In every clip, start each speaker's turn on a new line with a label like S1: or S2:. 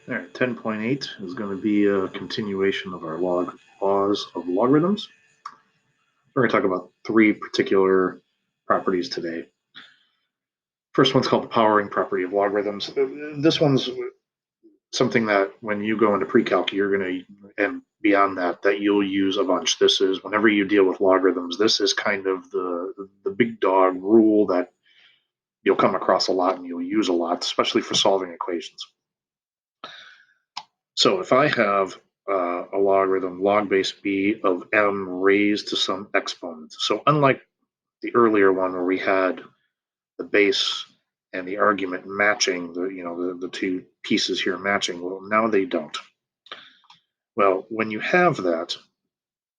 S1: All right, 10.8 is going to be a continuation of our laws of logarithms. We're going to talk about three particular properties today. First one's called the powering property of logarithms. This one's something that when you go into pre-calc, you're going to, and beyond that, that you'll use a bunch. This is whenever you deal with logarithms, this is kind of the big dog rule that you'll come across a lot and you'll use a lot, especially for solving equations. So if I have a logarithm log base b of m raised to some exponent, so unlike the earlier one where we had the base and the argument matching, the two pieces here matching, well, now they don't. Well, when you have that,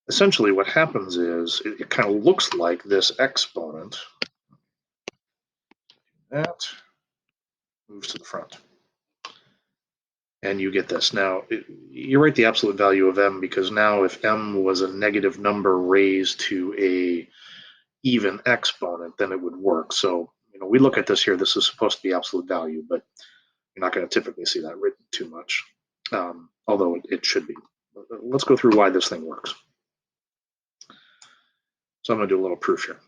S1: essentially what happens is it kind of looks like this exponent. That moves to the front. And you get this. Now, you write the absolute value of m because now if m was a negative number raised to a even exponent, then it would work. So, we look at this here. This is supposed to be absolute value, but you're not going to typically see that written too much, although it should be. Let's go through why this thing works. So I'm going to do a little proof here.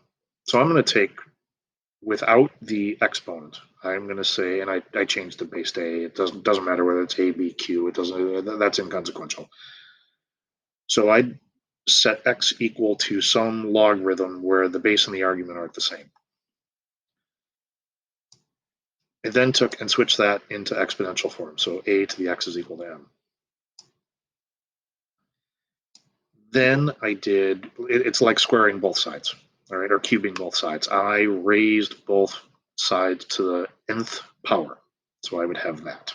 S1: So I'm going to take, without the exponent, I'm going to say, and I changed the base to a. It doesn't matter whether it's a, b, q. It doesn't. That's inconsequential. So I set x equal to some logarithm where the base and the argument are the same. I then took and switched that into exponential form. So a to the x is equal to m. Then I did, it's like squaring both sides, all right, or cubing both sides. I raised both sides to the nth power. So I would have that.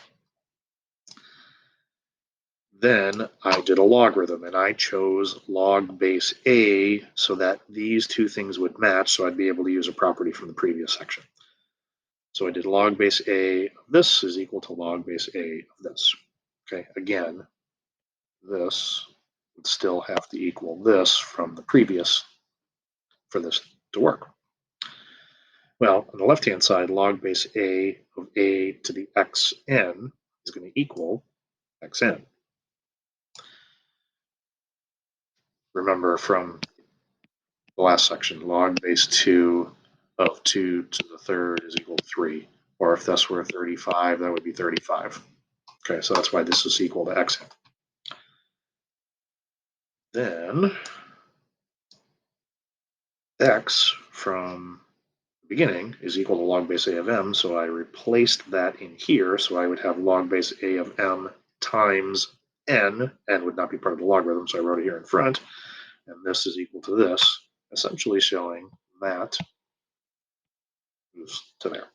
S1: Then I did a logarithm and I chose log base a so that these two things would match. So I'd be able to use a property from the previous section. So I did log base a of this is equal to log base a of this. Okay, again, this would still have to equal this from the previous for this to work. Well, on the left-hand side, log base a of a to the xn is going to equal xn. Remember from the last section, log base 2 of 2 to the third is equal to 3. Or if this were 35, that would be 35. Okay, so that's why this is equal to xn. Then x from the beginning is equal to log base a of m, so I replaced that in here, so I would have log base a of m times n would not be part of the logarithm, so I wrote it here in front, and this is equal to this, essentially showing that moves to there.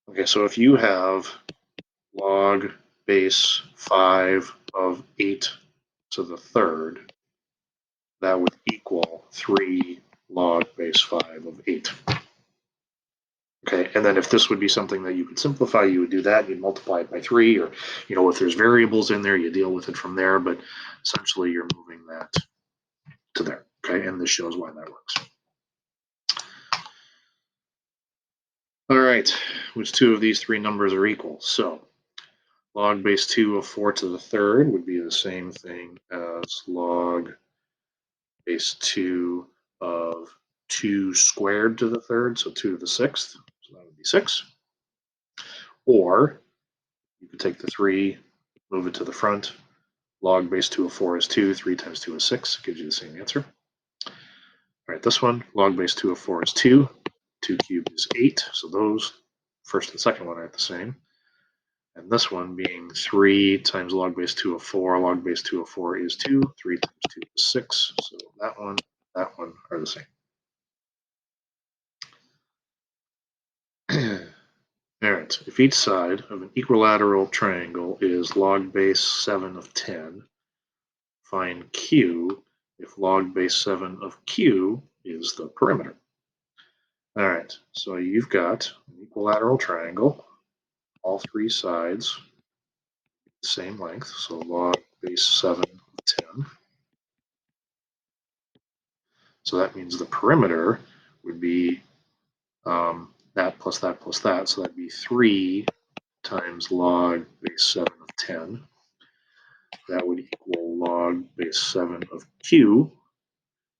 S1: Okay, so if you have log base 5 of 8 to the third, that would equal 3 log base 5 of 8. Okay, and then if this would be something that you could simplify, you would do that. You'd multiply it by 3, or if there's variables in there, you deal with it from there. But essentially, you're moving that to there. Okay, and this shows why that works. All right, which two of these three numbers are equal? So log base 2 of 4 to the third would be the same thing as log base 2 of 2 squared to the third, so 2 to the sixth. So that would be 6. Or you could take the 3, move it to the front. Log base 2 of 4 is 2. 3 times 2 is 6. Gives you the same answer. All right, this one, log base 2 of 4 is 2. 2 cubed is 8. So those first and second one are the same. And this one being 3 times log base 2 of 4. Log base 2 of 4 is 2. 3 times 2 is 6. So that one are the same. All right, if each side of an equilateral triangle is log base 7 of 10, find Q if log base 7 of Q is the perimeter. All right, so you've got an equilateral triangle, all three sides, same length, so log base 7 of 10. So that means the perimeter would be that plus that plus that, so that'd be 3 times log base 7 of 10. That would equal log base 7 of q.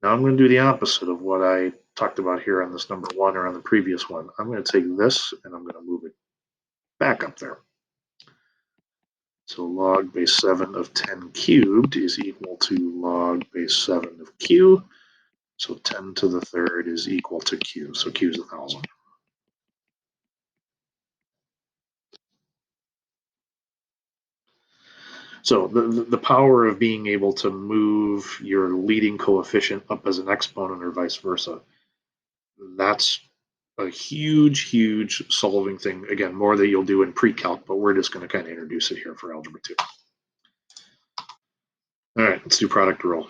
S1: Now I'm going to do the opposite of what I talked about here on this number 1 or on the previous one. I'm going to take this and I'm going to move it back up there. So log base 7 of 10 cubed is equal to log base 7 of q. So 10 to the third is equal to q. So q is 1,000. So the power of being able to move your leading coefficient up as an exponent or vice versa, that's a huge, huge solving thing. Again, more that you'll do in pre-calc, but we're just going to kind of introduce it here for Algebra 2. All right, let's do product rule.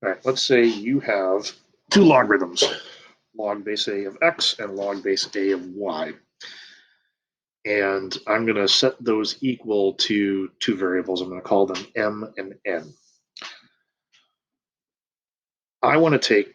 S1: All right, let's say you have two logarithms, log base a of x and log base a of y. And I'm going to set those equal to two variables. I'm going to call them m and n. I want to take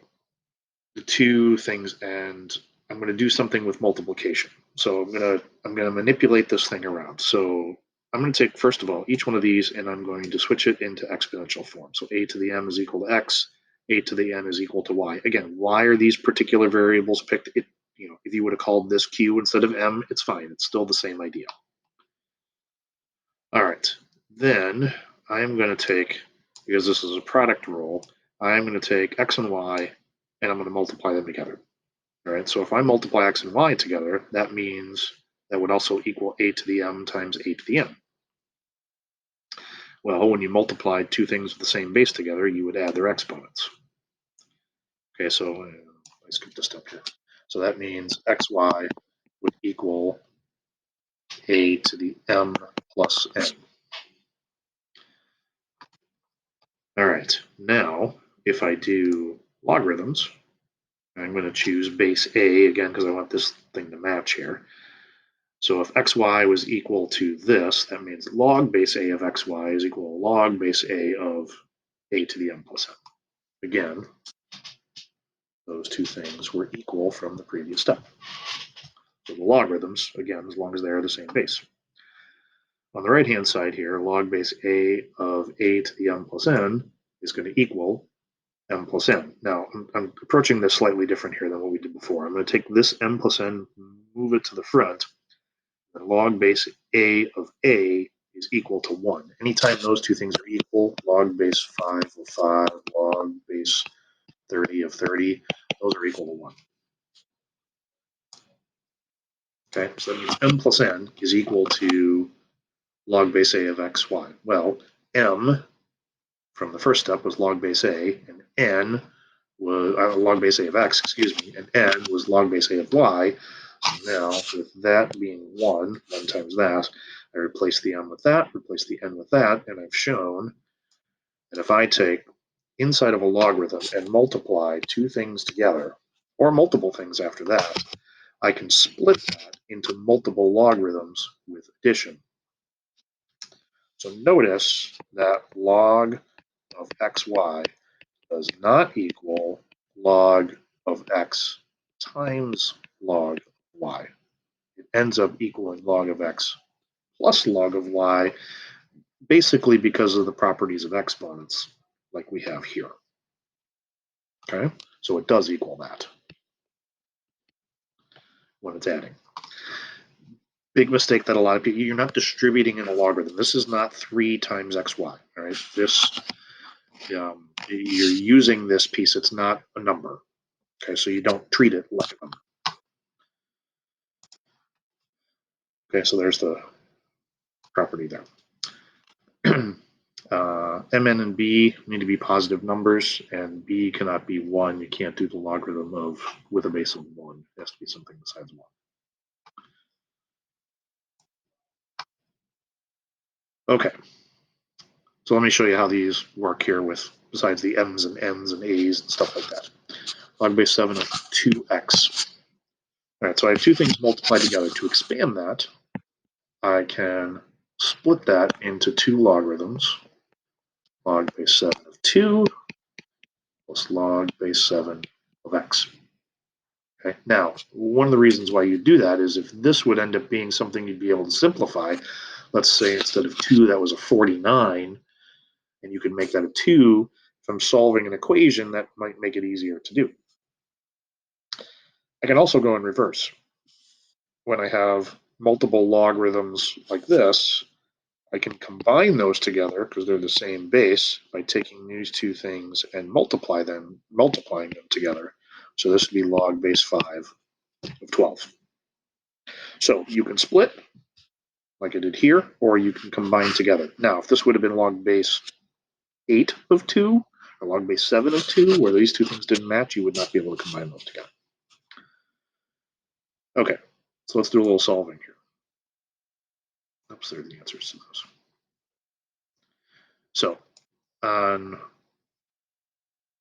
S1: the two things and I'm going to do something with multiplication. So I'm going to manipulate this thing around. So I'm going to take, first of all, each one of these and I'm going to switch it into exponential form. So a to the m is equal to x, a to the n is equal to y. Again, why are these particular variables picked? If you would have called this q instead of m, it's fine. It's still the same idea. All right, then I am going to take, because this is a product rule, I'm going to take x and y and I'm going to multiply them together. All right, so if I multiply x and y together, that means that would also equal a to the m times a to the n. Well, when you multiply two things with the same base together, you would add their exponents. Okay, so let's get this step here. So that means xy would equal a to the m plus n. All right, now if I do logarithms, I'm going to choose base a again because I want this thing to match here. So if xy was equal to this, that means log base a of xy is equal to log base a of a to the m plus n. Again, those two things were equal from the previous step. So the logarithms, again, as long as they are the same base. On the right-hand side here, log base a of a to the m plus n is going to equal m plus n. Now, I'm approaching this slightly different here than what we did before. I'm going to take this m plus n, move it to the front, and log base a of a is equal to 1. Anytime those two things are equal, log base 5 of 5, log base 30 of 30, those are equal to 1. Okay, so that means m plus n is equal to log base a of xy. Well, m from the first step was log base a, and n was log base a of x, excuse me, and n was log base a of y. So now, with that being 1 times that, I replace the m with that, replace the n with that, and I've shown that if I take inside of a logarithm and multiply two things together, or multiple things after that, I can split that into multiple logarithms with addition. So notice that log of xy does not equal log of x times log of y. It ends up equaling log of x plus log of y, basically because of the properties of exponents like we have here. Okay, so it does equal that when it's adding. Big mistake that a lot of people, you're not distributing in a logarithm. This is not 3 times xy, all right? This, you're using this piece, it's not a number, okay? So you don't treat it like a number. Okay, so there's the property there. Mn and b need to be positive numbers, and b cannot be 1. You can't do the logarithm of with a base of 1. It has to be something besides 1. Okay, so let me show you how these work here with, besides the m's and n's and a's and stuff like that. Log base 7 of 2x. All right, so I have two things multiplied together. To expand that, I can split that into two logarithms. Log base 7 of 2 plus log base 7 of x. Okay. Now, one of the reasons why you do that is if this would end up being something you'd be able to simplify, let's say instead of 2, that was a 49, and you can make that a 2, if I'm solving an equation, that might make it easier to do. I can also go in reverse. When I have multiple logarithms like this, I can combine those together because they're the same base by taking these two things and multiplying them together. So this would be log base 5 of 12. So you can split like I did here, or you can combine together. Now, if this would have been log base 8 of 2 or log base 7 of 2, where these two things didn't match, you would not be able to combine those together. Okay, so let's do a little solving here. Oops, there are the answers to those. So on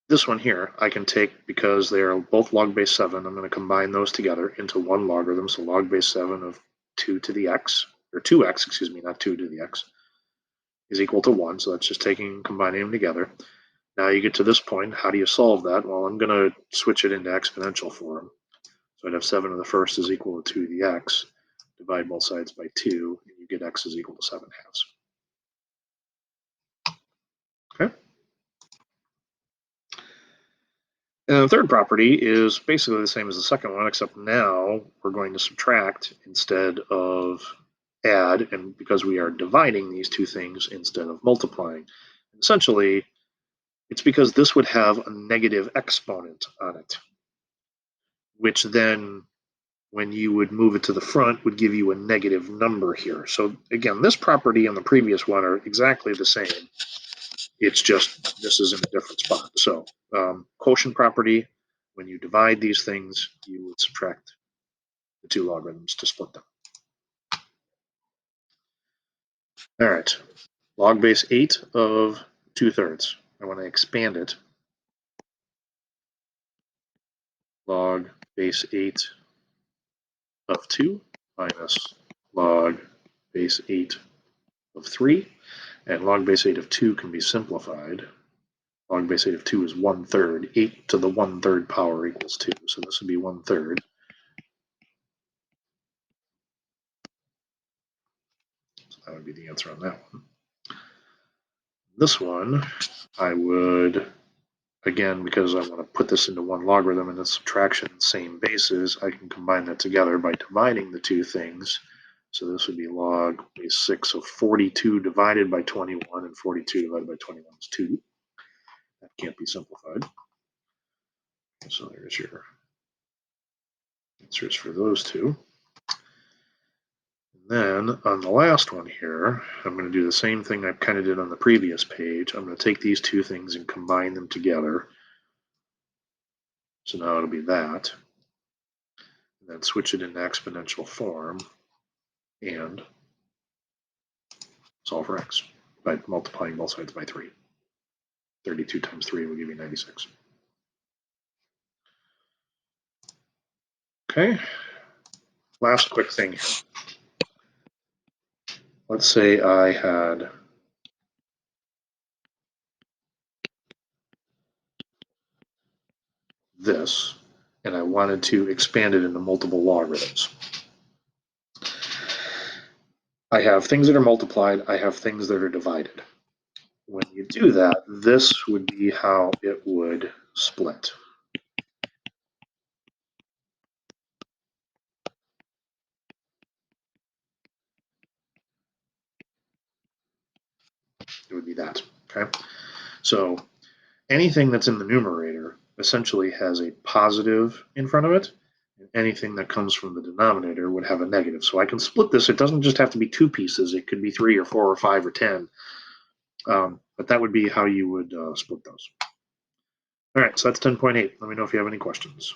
S1: this one here, I can take, because they are both log base 7, I'm going to combine those together into one logarithm. So log base 7 of 2 to the x, or 2x, excuse me, not 2 to the x, is equal to 1. So that's just combining them together. Now you get to this point, how do you solve that? Well, I'm going to switch it into exponential form. So I'd have 7 to the first is equal to 2 to the x. Divide both sides by 2, and you get x is equal to 7 halves. Okay. And the third property is basically the same as the second one, except now we're going to subtract instead of add, and because we are dividing these two things instead of multiplying. Essentially, it's because this would have a negative exponent on it, which then, when you would move it to the front, would give you a negative number here. So again, this property and the previous one are exactly the same. It's just this is in a different spot. So quotient property, when you divide these things, you would subtract the two logarithms to split them. All right, log base 8 of 2/3. I want to expand it. Log base 8 of 2 minus log base 8 of 3. And log base 8 of 2 can be simplified. Log base 8 of 2 is 1/3. 8 to the 1/3 power equals 2. So this would be 1/3. So that would be the answer on that one. This one, I would, again, because I want to put this into one logarithm and it's subtraction, same bases, I can combine that together by dividing the two things. So this would be log base 6 of 42 divided by 21, and 42 divided by 21 is 2. That can't be simplified. So there's your answers for those two. And then on the last one here, I'm going to do the same thing I kind of did on the previous page. I'm going to take these two things and combine them together. So now it'll be that. And then switch it into exponential form and solve for x by multiplying both sides by 3. 32 times 3 will give you 96. Okay, last quick thing here. Let's say I had this, and I wanted to expand it into multiple logarithms. I have things that are multiplied, I have things that are divided. When you do that, this would be how it would split. It would be that, okay? So anything that's in the numerator essentially has a positive in front of it, and anything that comes from the denominator would have a negative. So I can split this. It doesn't just have to be two pieces. It could be 3 or 4 or 5 or 10. But that would be how you would split those. All right, so that's 10.8. Let me know if you have any questions.